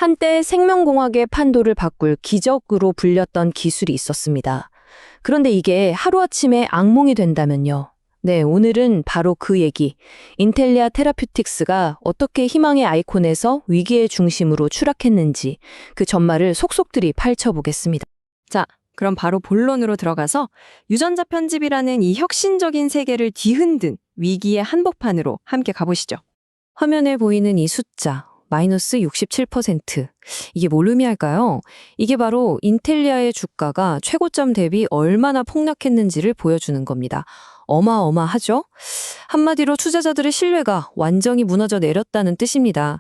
한때 생명공학의 판도를 바꿀 기적으로 불렸던 기술이 있었습니다. 그런데 이게 하루아침에 악몽이 된다면요. 네, 오늘은 바로 그 얘기. 인텔리아 테라퓨틱스가 어떻게 희망의 아이콘에서 위기의 중심으로 추락했는지 그 전말을 속속들이 파헤쳐보겠습니다. 자, 그럼 바로 본론으로 들어가서 유전자 편집이라는 이 혁신적인 세계를 뒤흔든 위기의 한복판으로 함께 가보시죠. 화면에 보이는 이 숫자, 마이너스 67%. 이게 뭘 의미할까요? 이게 바로 인텔리아의 주가가 최고점 대비 얼마나 폭락했는지를 보여주는 겁니다. 어마어마하죠? 한마디로 투자자들의 신뢰가 완전히 무너져 내렸다는 뜻입니다.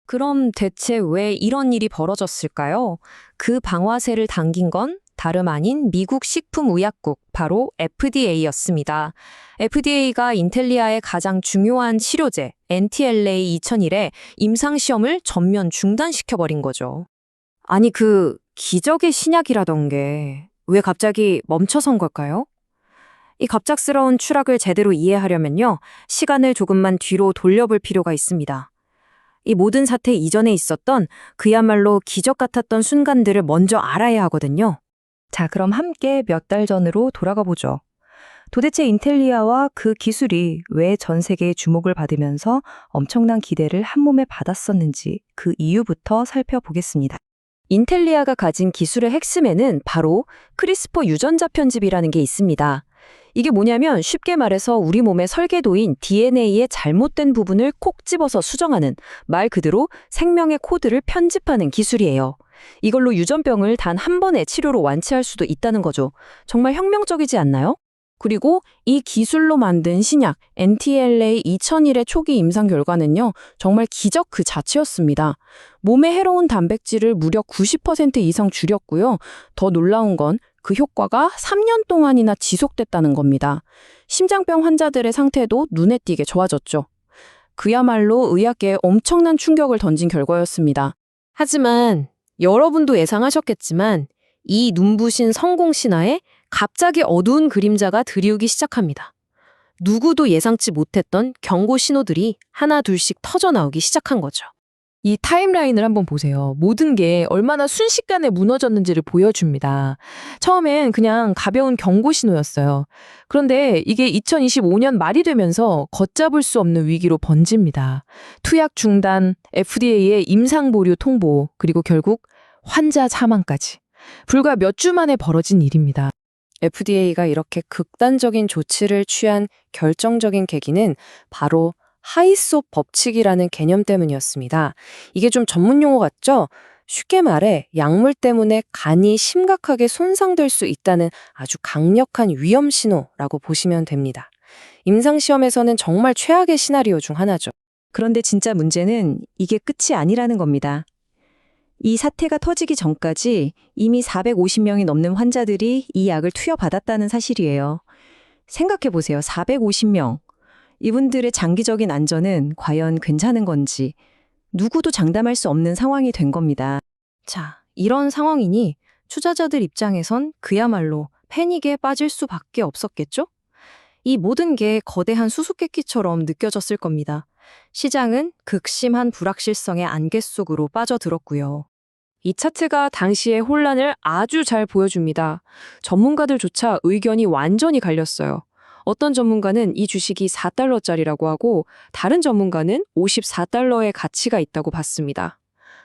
그럼 대체 왜 이런 일이 벌어졌을까요? 그 방화쇠를 당긴 건 다름 아닌 미국 식품의약국, 바로 FDA였습니다. FDA가 인텔리아의 가장 중요한 치료제 NTLA 2001의 임상시험을 전면 중단시켜버린 거죠. 아니 그 기적의 신약이라던 게 왜 갑자기 멈춰선 걸까요? 이 갑작스러운 추락을 제대로 이해하려면요, 시간을 조금만 뒤로 돌려볼 필요가 있습니다. 이 모든 사태 이전에 있었던 그야말로 기적 같았던 순간들을 먼저 알아야 하거든요. 자, 그럼 함께 몇 달 전으로 돌아가 보죠. 도대체 인텔리아와 그 기술이 왜 전 세계의 주목을 받으면서 엄청난 기대를 한몸에 받았었는지 그 이유부터 살펴보겠습니다. 인텔리아가 가진 기술의 핵심에는 바로 크리스퍼 유전자 편집이라는 게 있습니다. 이게 뭐냐면 쉽게 말해서 우리 몸의 설계도인 DNA의 잘못된 부분을 콕 집어서 수정하는, 말 그대로 생명의 코드를 편집하는 기술이에요. 이걸로 유전병을 단 한 번의 치료로 완치할 수도 있다는 거죠. 정말 혁명적이지 않나요? 그리고 이 기술로 만든 신약 NTLA 2001의 초기 임상 결과는요, 정말 기적 그 자체였습니다. 몸에 해로운 단백질을 무려 90% 이상 줄였고요. 더 놀라운 건 그 효과가 3년 동안이나 지속됐다는 겁니다. 심장병 환자들의 상태도 눈에 띄게 좋아졌죠. 그야말로 의학계에 엄청난 충격을 던진 결과였습니다. 하지만 여러분도 예상하셨겠지만 이 눈부신 성공 신화에 갑자기 어두운 그림자가 드리우기 시작합니다. 누구도 예상치 못했던 경고 신호들이 하나 둘씩 터져 나오기 시작한 거죠. 이 타임라인을 한번 보세요. 모든 게 얼마나 순식간에 무너졌는지를 보여줍니다. 처음엔 그냥 가벼운 경고 신호였어요. 그런데 이게 2025년 말이 되면서 걷잡을 수 없는 위기로 번집니다. 투약 중단, FDA의 임상 보류 통보, 그리고 결국 환자 사망까지. 불과 몇 주 만에 벌어진 일입니다. FDA가 이렇게 극단적인 조치를 취한 결정적인 계기는 바로 하이솥 법칙이라는 개념 때문이었습니다. 이게 좀 전문 용어 같죠? 쉽게 말해 약물 때문에 간이 심각하게 손상될 수 있다는 아주 강력한 위험 신호라고 보시면 됩니다. 임상시험에서는 정말 최악의 시나리오 중 하나죠. 그런데 진짜 문제는 이게 끝이 아니라는 겁니다. 이 사태가 터지기 전까지 이미 450명이 넘는 환자들이 이 약을 투여받았다는 사실이에요. 생각해보세요. 450명. 이분들의 장기적인 안전은 과연 괜찮은 건지 누구도 장담할 수 없는 상황이 된 겁니다. 자, 이런 상황이니 투자자들 입장에선 그야말로 패닉에 빠질 수밖에 없었겠죠? 이 모든 게 거대한 수수께끼처럼 느껴졌을 겁니다. 시장은 극심한 불확실성의 안개 속으로 빠져들었고요. 이 차트가 당시의 혼란을 아주 잘 보여줍니다. 전문가들조차 의견이 완전히 갈렸어요. 어떤 전문가는 이 주식이 4달러짜리라고 하고 다른 전문가는 54달러의 가치가 있다고 봤습니다.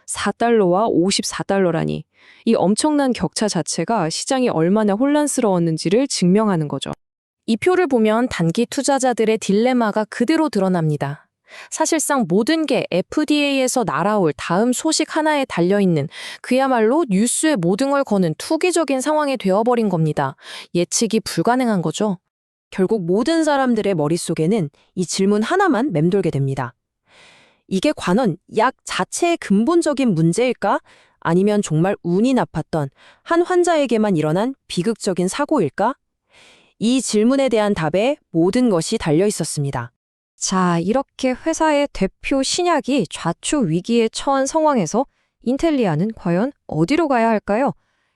4달러와 54달러라니 이 엄청난 격차 자체가 시장이 얼마나 혼란스러웠는지를 증명하는 거죠. 이 표를 보면 단기 투자자들의 딜레마가 그대로 드러납니다. 사실상 모든 게 FDA에서 날아올 다음 소식 하나에 달려있는 그야말로 뉴스에 모든 걸 거는 투기적인 상황이 되어버린 겁니다. 예측이 불가능한 거죠. 결국 모든 사람들의 머릿속에는 이 질문 하나만 맴돌게 됩니다. 이게 관원 약 자체의 근본적인 문제일까? 아니면 정말 운이 나빴던 한 환자에게만 일어난 비극적인 사고일까? 이 질문에 대한 답에 모든 것이 달려 있었습니다. 자, 이렇게 회사의 대표 신약이 좌초 위기에 처한 상황에서 인텔리아는 과연 어디로 가야 할까요?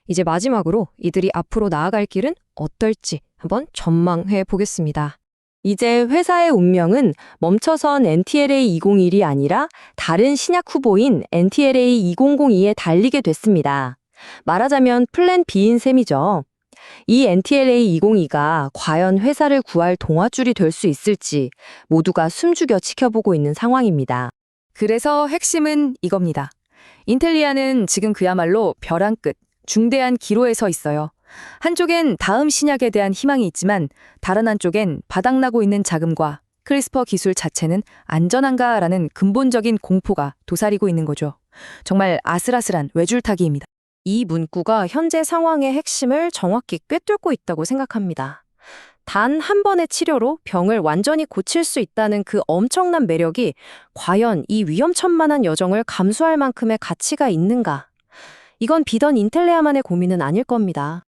이제 마지막으로 이들이 앞으로 나아갈 길은 어떨지 한번 전망해 보겠습니다. 이제 회사의 운명은 멈춰선 NTLA 201이 아니라 다른 신약 후보인 NTLA 2002에 달리게 됐습니다. 말하자면 플랜 B인 셈이죠. 이 NTLA 202가 과연 회사를 구할 동아줄이 될 수 있을지 모두가 숨죽여 지켜보고 있는 상황입니다. 그래서 핵심은 이겁니다. 인텔리아는 지금 그야말로 벼랑 끝, 중대한 기로에 서 있어요. 한쪽엔 다음 신약에 대한 희망이 있지만 다른 한쪽엔 바닥나고 있는 자금과 크리스퍼 기술 자체는 안전한가라는 근본적인 공포가 도사리고 있는 거죠. 정말 아슬아슬한 외줄타기입니다. 이 문구가 현재 상황의 핵심을 정확히 꿰뚫고 있다고 생각합니다. 단 한 번의 치료로 병을 완전히 고칠 수 있다는 그 엄청난 매력이 과연 이 위험천만한 여정을 감수할 만큼의 가치가 있는가? 이건 비단 인텔레아만의 고민은 아닐 겁니다.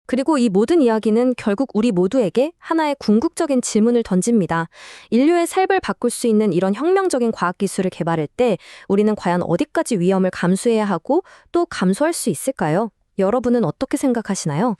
그리고 이 모든 이야기는 결국 우리 모두에게 하나의 궁극적인 질문을 던집니다. 인류의 삶을 바꿀 수 있는 이런 혁명적인 과학기술을 개발할 때 우리는 과연 어디까지 위험을 감수해야 하고 또 감수할 수 있을까요? 여러분은 어떻게 생각하시나요?